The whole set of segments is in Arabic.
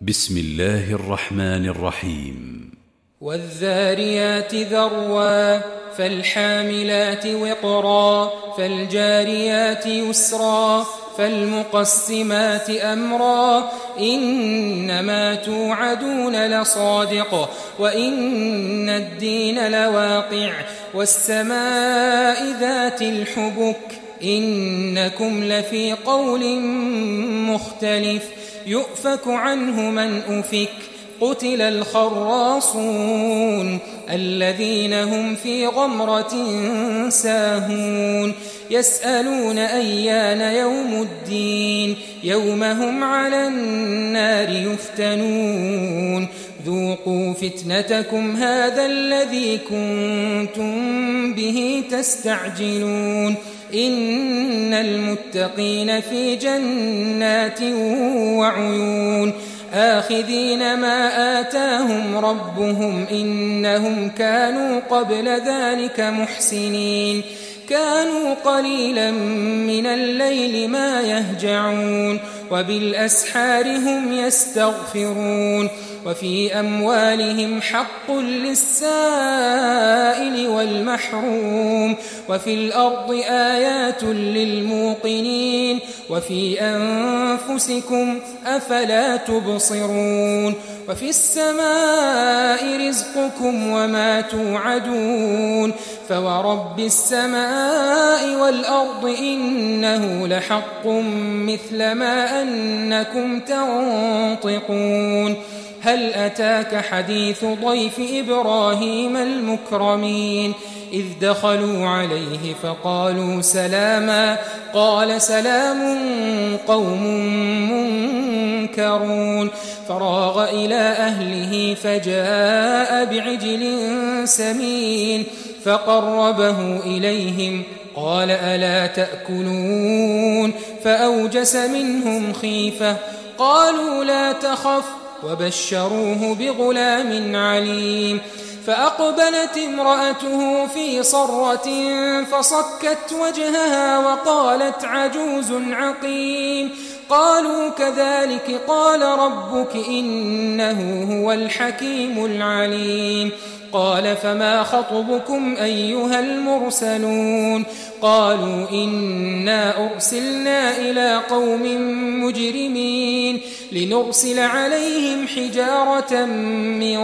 بسم الله الرحمن الرحيم والذاريات ذروا فالحاملات وقرا فالجاريات يسرا فالمقسمات أمرا إنما توعدون لصادق وإن الدين لواقع والسماء ذات الحبك إنكم لفي قول مختلف يؤفك عنه من أفك قتل الخراصون الذين هم في غمرة ساهون يسألون أيان يوم الدين يوم هم على النار يفتنون ذوقوا فتنتكم هذا الذي كنتم به تستعجلون إن المتقين في جنات وعيون آخذين ما آتاهم ربهم إنهم كانوا قبل ذلك محسنين كانوا قليلا من الليل ما يهجعون وبالأسحار هم يستغفرون وفي أموالهم حق للسائل والمحروم وفي الأرض آيات للموقنين وفي أنفسكم أفلا تبصرون وفي السماء رزقكم وما توعدون فورب السماء والأرض إنه لحق مثل ما أنكم تنطقون هل أتاك حديث ضيف إبراهيم المكرمين إذ دخلوا عليه فقالوا سلاما قال سلام قوم منكرون فراغ إلى أهله فجاء بعجل سمين فقربه إليهم قال ألا تأكلون فأوجس منهم خيفة قالوا لا تخف وبشروه بغلام عليم فأقبلت امرأته في صرة فصكت وجهها وقالت عجوز عقيم قالوا كذلك قال ربك إنه هو الحكيم العليم قال فما خطبكم أيها المرسلون قالوا إنا أرسلنا إلى قوم مجرمين لنرسل عليهم حجارة من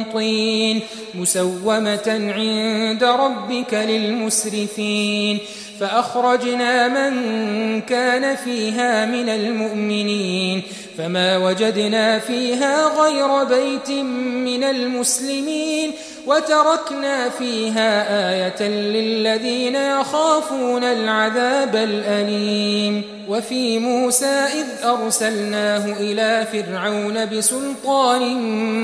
طين مسومة عند ربك للمسرفين فأخرجنا من كان فيها من المؤمنين فما وجدنا فيها غير بيت من المسلمين وتركنا فيها آية للذين يخافون العذاب الأليم وفي موسى إذ أرسلناه إلى فرعون بسلطان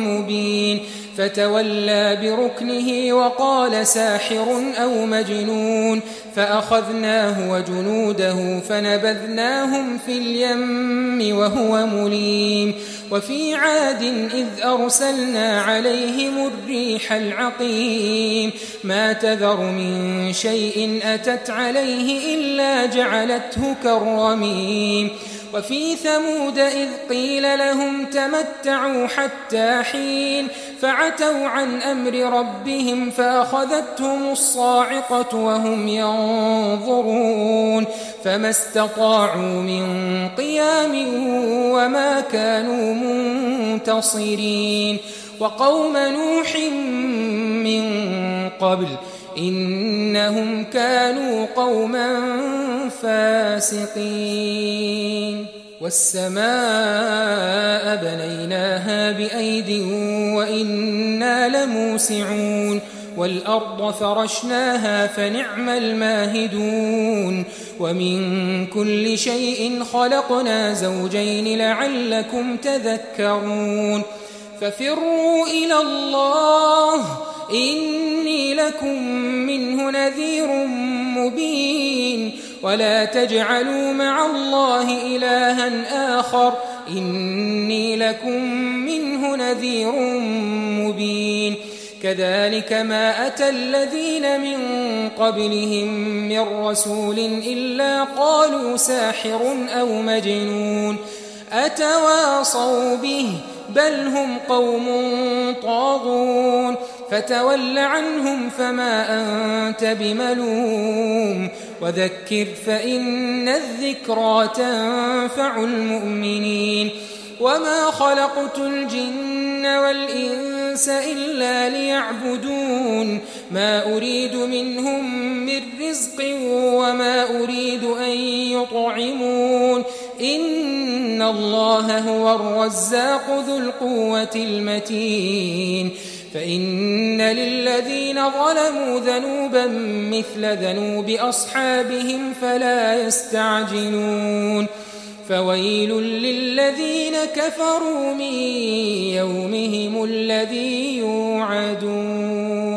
مبين فتولى بركنه وقال ساحر أو مجنون فأخذناه وجنوده فنبذناهم في اليم وهو مليم وفي عاد إذ أرسلنا عليهم الريح العقيم ما تذر من شيء أتت عليه إلا جعلته كالرميم وفي ثمود إذ قيل لهم تمتعوا حتى حين فعتوا عن أمر ربهم فأخذتهم الصاعقة وهم ينظرون فما استطاعوا من قيام وما كانوا منتصرين وقوم نوح من قبل إنهم كانوا قوما فاسقين والسماء بنيناها بأيد وإنا لموسعون والأرض فرشناها فنعم الماهدون ومن كل شيء خلقنا زوجين لعلكم تذكرون ففروا إلى الله إني لكم منه نذير مبين ولا تجعلوا مع الله إلها آخر إني لكم منه نذير مبين كذلك ما أتى الذين من قبلهم من رسول إلا قالوا ساحر أو مجنون أتواصوا به بل هم قوم طاغون فتول عنهم فما أنت بملوم وذكر فإن الذكرى تنفع المؤمنين وما خلقت الجن والإنس إلا ليعبدون ما أريد منهم من رزق وما أريد أن يطعمون إن الله هو الرزاق ذو القوة المتين فإن للذين ظلموا ذنوبا مثل ذنوب أصحابهم فلا يستعجلون فويل للذين كفروا من يومهم الذي يوعدون